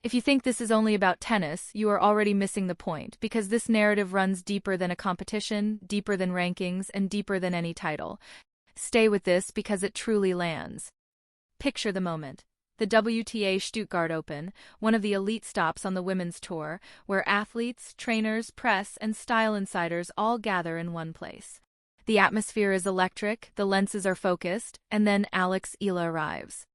If you think this is only about tennis, you are already missing the point, because this narrative runs deeper than a competition, deeper than rankings, and deeper than any title. Stay with this because it truly lands. Picture the moment. The WTA Stuttgart Open, one of the elite stops on the women's tour, where athletes, trainers, press, and style insiders all gather in one place. The atmosphere is electric, the lenses are focused, and then Eala arrives.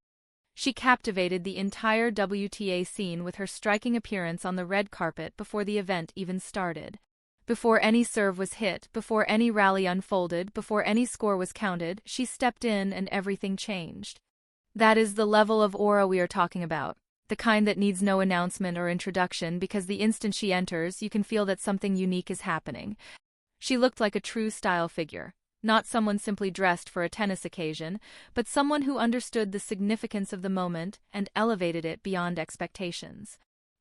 She captivated the entire WTA scene with her striking appearance on the red carpet before the event even started. Before any serve was hit, before any rally unfolded, before any score was counted, she stepped in and everything changed. That is the level of aura we are talking about, the kind that needs no announcement or introduction because the instant she enters, you can feel that something unique is happening. She looked like a true style figure. Not someone simply dressed for a tennis occasion, but someone who understood the significance of the moment and elevated it beyond expectations.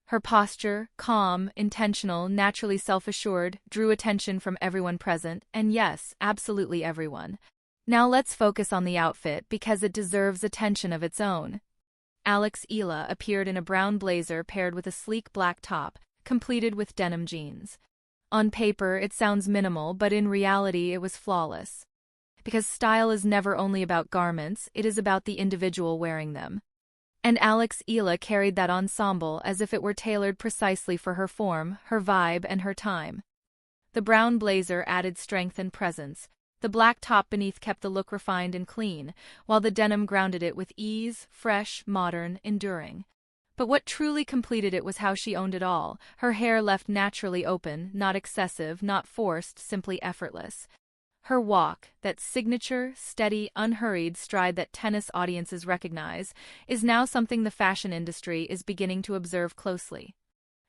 Her posture, calm, intentional, naturally self-assured, drew attention from everyone present, and yes, absolutely everyone. Now let's focus on the outfit because it deserves attention of its own. Eala appeared in a brown blazer paired with a sleek black top, completed with denim jeans. On paper, it sounds minimal, but in reality, it was flawless. Because style is never only about garments, it is about the individual wearing them. And Eala carried that ensemble as if it were tailored precisely for her form, her vibe, and her time. The brown blazer added strength and presence. The black top beneath kept the look refined and clean, while the denim grounded it with ease, fresh, modern, enduring. But what truly completed it was how she owned it all, her hair left naturally open, not excessive, not forced, simply effortless. Her walk, that signature, steady, unhurried stride that tennis audiences recognize, is now something the fashion industry is beginning to observe closely.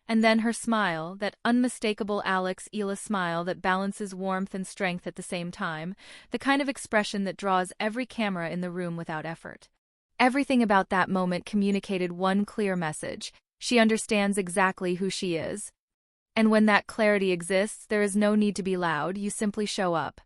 And then her smile, that unmistakable Eala smile that balances warmth and strength at the same time, the kind of expression that draws every camera in the room without effort. Everything about that moment communicated one clear message: she understands exactly who she is. And when that clarity exists, there is no need to be loud, you simply show up.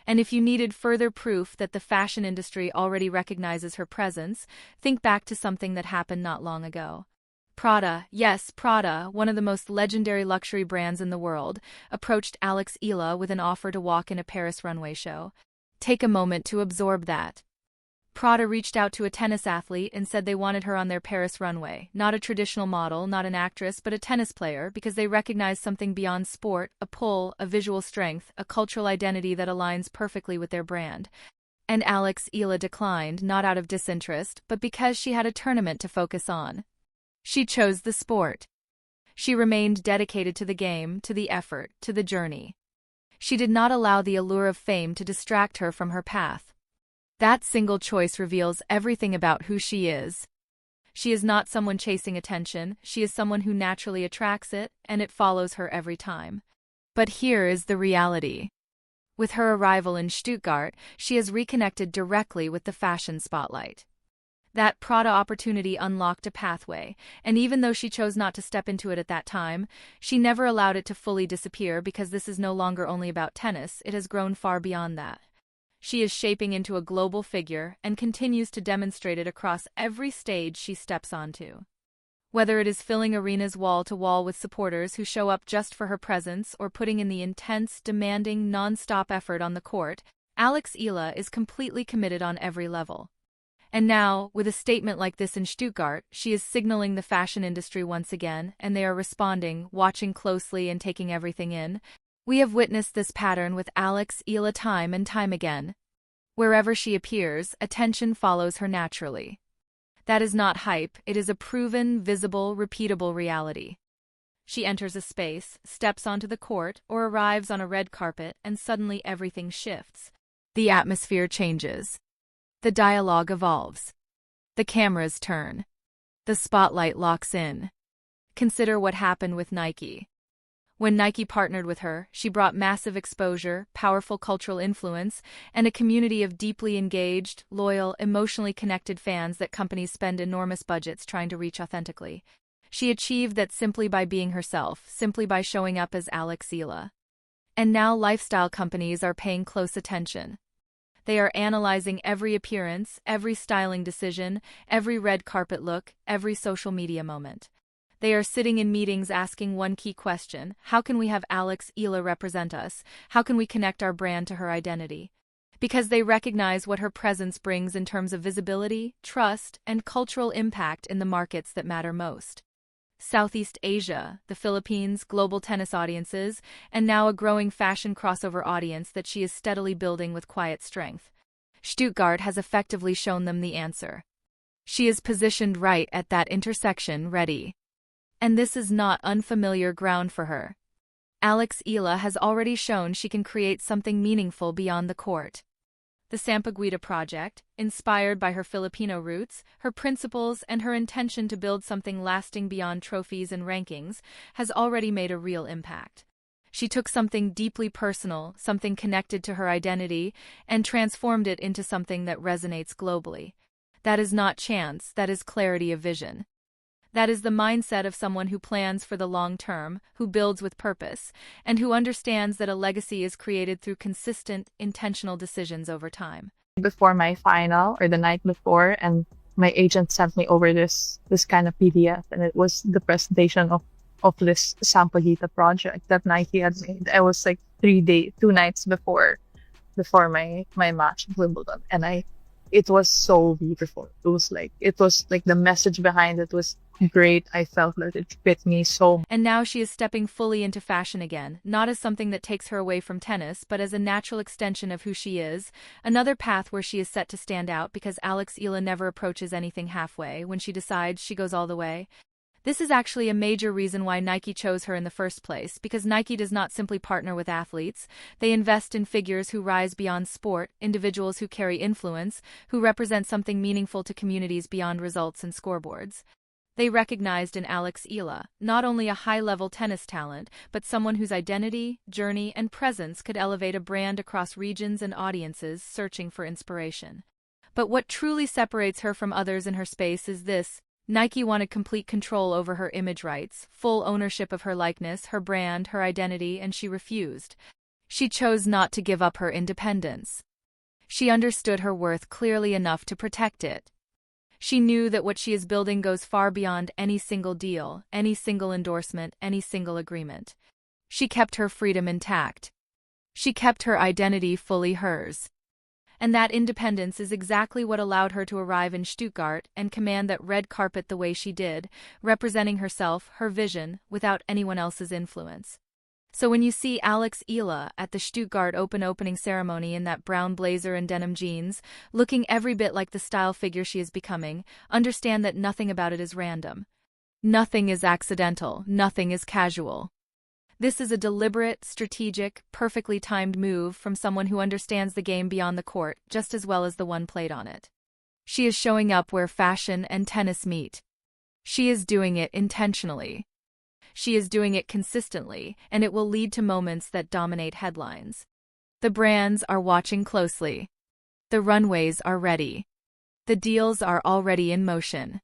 And if you needed further proof that the fashion industry already recognizes her presence, think back to something that happened not long ago. Prada, yes, Prada, one of the most legendary luxury brands in the world, approached Eala with an offer to walk in a Paris runway show. Take a moment to absorb that. Prada reached out to a tennis athlete and said they wanted her on their Paris runway, not a traditional model, not an actress, but a tennis player, because they recognized something beyond sport, a pull, a visual strength, a cultural identity that aligns perfectly with their brand. And Eala declined, not out of disinterest, but because she had a tournament to focus on. She chose the sport. She remained dedicated to the game, to the effort, to the journey. She did not allow the allure of fame to distract her from her path. That single choice reveals everything about who she is. She is not someone chasing attention, she is someone who naturally attracts it, and it follows her every time. But here is the reality. With her arrival in Stuttgart, she has reconnected directly with the fashion spotlight. That Prada opportunity unlocked a pathway, and even though she chose not to step into it at that time, she never allowed it to fully disappear because this is no longer only about tennis, it has grown far beyond that. She is shaping into a global figure and continues to demonstrate it across every stage she steps onto. Whether it is filling arenas wall to wall with supporters who show up just for her presence or putting in the intense, demanding, non-stop effort on the court, Eala is completely committed on every level. And now, with a statement like this in Stuttgart, she is signaling the fashion industry once again, and they are responding, watching closely and taking everything in. We have witnessed this pattern with Eala time and time again. Wherever she appears, attention follows her naturally. That is not hype, it is a proven, visible, repeatable reality. She enters a space, steps onto the court, or arrives on a red carpet, and suddenly everything shifts. The atmosphere changes. The dialogue evolves. The cameras turn. The spotlight locks in. Consider what happened with Nike. When Nike partnered with her, she brought massive exposure, powerful cultural influence, and a community of deeply engaged, loyal, emotionally connected fans that companies spend enormous budgets trying to reach authentically. She achieved that simply by being herself, simply by showing up as Eala. And now lifestyle companies are paying close attention. They are analyzing every appearance, every styling decision, every red carpet look, every social media moment. They are sitting in meetings asking one key question: how can we have Eala represent us? How can we connect our brand to her identity? Because they recognize what her presence brings in terms of visibility, trust, and cultural impact in the markets that matter most. Southeast Asia, the Philippines, global tennis audiences, and now a growing fashion crossover audience that she is steadily building with quiet strength. Stuttgart has effectively shown them the answer. She is positioned right at that intersection, ready. And this is not unfamiliar ground for her. Eala has already shown she can create something meaningful beyond the court. The Sampaguita project, inspired by her Filipino roots, her principles, and her intention to build something lasting beyond trophies and rankings, has already made a real impact. She took something deeply personal, something connected to her identity, and transformed it into something that resonates globally. That is not chance, that is clarity of vision. That is the mindset of someone who plans for the long term, who builds with purpose, and who understands that a legacy is created through consistent, intentional decisions over time. Before my final, or the night before, and my agent sent me over this kind of PDF, and it was the presentation of this Sampaguita project that Nike had made. I was like 2 nights before my match at Wimbledon, and it was so beautiful. It was like the message behind it was great. I felt that it fit me so. And now she is stepping fully into fashion again, not as something that takes her away from tennis, but as a natural extension of who she is, another path where she is set to stand out because Eala never approaches anything halfway. When she decides, she goes all the way. This is actually a major reason why Nike chose her in the first place, because Nike does not simply partner with athletes. They invest in figures who rise beyond sport, individuals who carry influence, who represent something meaningful to communities beyond results and scoreboards. They recognized in Eala not only a high-level tennis talent, but someone whose identity, journey, and presence could elevate a brand across regions and audiences searching for inspiration. But what truly separates her from others in her space is this: Nike wanted complete control over her image rights, full ownership of her likeness, her brand, her identity, and she refused. She chose not to give up her independence. She understood her worth clearly enough to protect it. She knew that what she is building goes far beyond any single deal, any single endorsement, any single agreement. She kept her freedom intact. She kept her identity fully hers. And that independence is exactly what allowed her to arrive in Stuttgart and command that red carpet the way she did, representing herself, her vision, without anyone else's influence. So when you see Eala at the Stuttgart opening ceremony in that brown blazer and denim jeans, looking every bit like the style figure she is becoming, understand that nothing about it is random. Nothing is accidental, nothing is casual. This is a deliberate, strategic, perfectly timed move from someone who understands the game beyond the court just as well as the one played on it. She is showing up where fashion and tennis meet. She is doing it intentionally. She is doing it consistently, and it will lead to moments that dominate headlines. The brands are watching closely. The runways are ready. The deals are already in motion.